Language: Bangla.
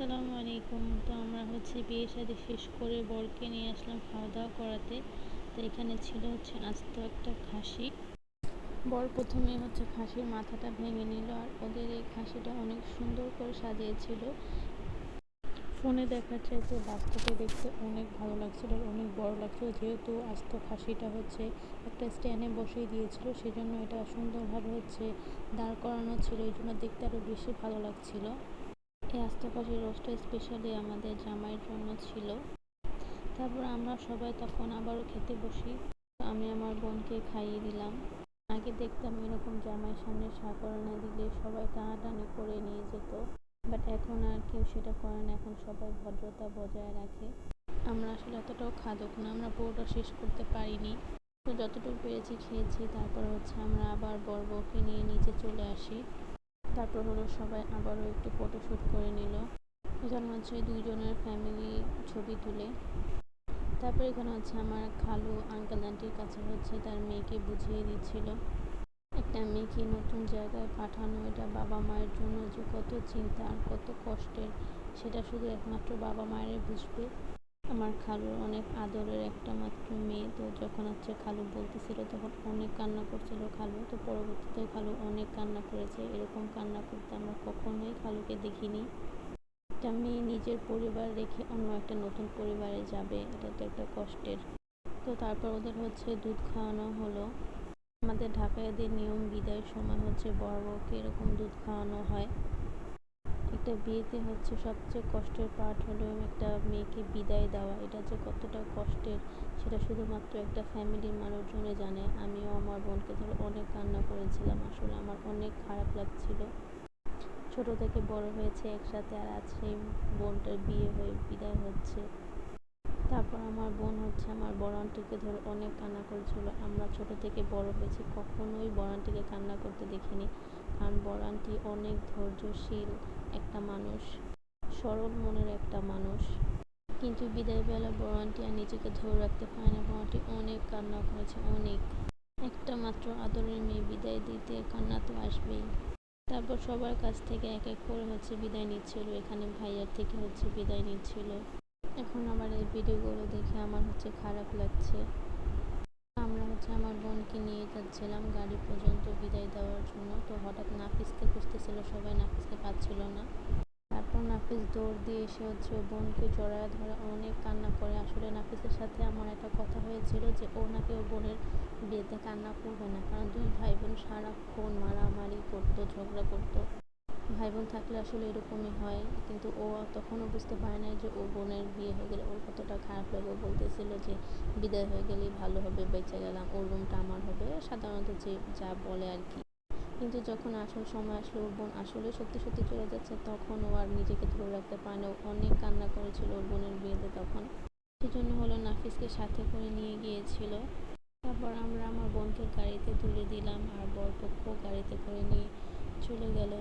আসসালামু আলাইকুম। তো আমরা বিয়ে শাদী শেষ করে বরকে নিয়ে আসলাম খাওয়া দাওয়া করাতে। তো এখানে ছিল আস্ত একটা খাসি। বর প্রথমে খাসির মাথাটা ভেঙে নিল, আর ওদের এই খাসিটা অনেক সুন্দর করে সাজিয়েছিল। ফোনে দেখার চাইতে বাস্তবে দেখতে অনেক ভালো লাগছিল, অনেক বড় লাগছিল। যেহেতু আস্ত খাসিটা একটা স্ট্যান্ডে বসিয়ে দিয়েছিল, সেজন্য এটা সুন্দরভাবে দাঁড় করানো ছিল, এই জন্য দেখতে আরও বেশি ভালো লাগছিল। এই আস্ত খাসির রোস্টটা স্পেশালি আমাদের জামাইয়ের জন্য ছিল। তারপর আমরা সবাই তখন আবারও খেতে বসি। আমি আমার বোনকে খাইয়ে দিলাম। আগে দেখতাম এরকম জামাইয়ের সামনে শাকরা না দিলে সবাই টানাটানি করে নিয়ে যেত, বাট এখন আর কেউ সেটা করে না। এখন সবাই ভদ্রতা বজায় রাখে। আমরা আসলে এতটাও খাদক না, আমরা পুরোটা শেষ করতে পারিনি, তো যতটুকু পেরেছি খেয়েছি। তারপর আমরা আবার বর বউকে নিয়ে নিচে চলে আসি। তারপর সবাই আবারও একটু ফটোশ্যুট করে নিল। এখানে দুইজনের ফ্যামিলি ছবি তুলে। তারপর এখানে আমার খালু আঙ্কেল আন্টির কাছে তার মেয়েকে বুঝিয়ে দিচ্ছিল একটা মেয়েকে নতুন জায়গায় পাঠানো, এটা বাবা মায়ের জন্য যে কত চিন্তা আর কত কষ্টের, সেটা শুধু একমাত্র বাবা মায়েরই বুঝবে। আমার খালুর অনেক আদরের একটা মাত্র মেয়ে। তো যখন খালু বলতেছিল তখন অনেক কান্না করছিল খালু। তো পরবর্তীতে খালু অনেক কান্না করেছে। এরকম কান্না করতে আমরা কখনোই খালুকে দেখিনি। একটা মেয়ে নিজের পরিবার রেখে অন্য একটা নতুন পরিবারে যাবে, এটা তো একটা কষ্টের। তো তারপর ওদের দুধ খাওয়ানো হলো। আমাদের ঢাকায় এদের নিয়ম, বিদায়ের সময় বর বউকে এরকম দুধ খাওয়ানো হয়। একটা বিয়েতে সবচেয়ে কষ্টের পার্ট হলো একটা মেয়েকে বিদায় দেওয়া। এটা যে কতটা কষ্টের সেটা শুধুমাত্র একটা ফ্যামিলির মানুষজনই জানে। আমিও আমার বোনকে অনেক কান্না করেছিলাম। আসলে আমার অনেক খারাপ লাগছিল। ছোট থেকে বড় হয়েছে একসাথে, আর আজ সেই বোনটার বিয়ে হয়ে বিদায় হচ্ছে। তারপর আমার বোন আমার বড় আন্টিকে অনেক কান্না করেছিল। আমরা ছোট থেকে বড় হয়েছি, কখনোই বড় আন্টিকে কান্না করতে দেখিনি। কারণ বড় আন্টি অনেক ধৈর্যশীল একটা মানুষ, সরল মনের একটা মানুষ। কিন্তু বিদায় বেলা বড় আন্টি আর নিজেকে ধরে রাখতে পারে না। বড় আন্টি অনেক কান্না করেছে, অনেক। একটা মাত্র আদরের মেয়ে বিদায় দিতে কান্না তো আসবেই। তারপর সবার কাছ থেকে এক এক করে বিদায় নিচ্ছিল। এখানে ভাইয়ার থেকে বিদায় নিচ্ছিল। এখন আমার এই ভিডিওগুলো দেখে আমার খারাপ লাগছে। আমরা আমার বোনকে নিয়ে যাচ্ছিলাম গাড়ি পর্যন্ত বিদায় দেওয়ার জন্য। তো হঠাৎ নাফিসকে খুঁজতেছিল সবাই, নাফিসকে পাচ্ছিল না। তারপর নাফিস দৌড় দিয়ে এসে বোনকে জড়ায় ধরে অনেক কান্না করে। আসলে নাফিসের সাথে আমার একটা কথা হয়েছিল যে ও নাকি ওর বোনের বিয়েতে কান্না করবে না, কারণ দুই ভাই বোন সারাক্ষণ মারামারি করতো, ঝগড়া করতো। ভাই বোন থাকলে আসলে এরকমই হয়। কিন্তু ও তখনও বুঝতে পারে না যে ও বোনের বিয়ে হয়ে গেলে ওর কতটা খারাপ লাগে। ও বলতেছিল যে বিদায় হয়ে গেলেই ভালো হবে, বেঁচে গেলাম, ওর রুমটা আমার হবে, সাধারণত যে যা বলে আর কি। কিন্তু যখন আসল সময় আসলো, ওর বোন আসলে সত্যি সত্যি চলে যাচ্ছে, তখন ও আর নিজেকে ধরে রাখতে পারে না। ও অনেক কান্না করেছিল ওর বোনের বিয়েতে তখন। সেজন্য নাফিসকে সাথে করে নিয়ে গিয়েছিল। তারপর আমরা আমার বোনকে গাড়িতে তুলে দিলাম, আর বরপক্ষ গাড়িতে করে নিয়ে চলে গেল।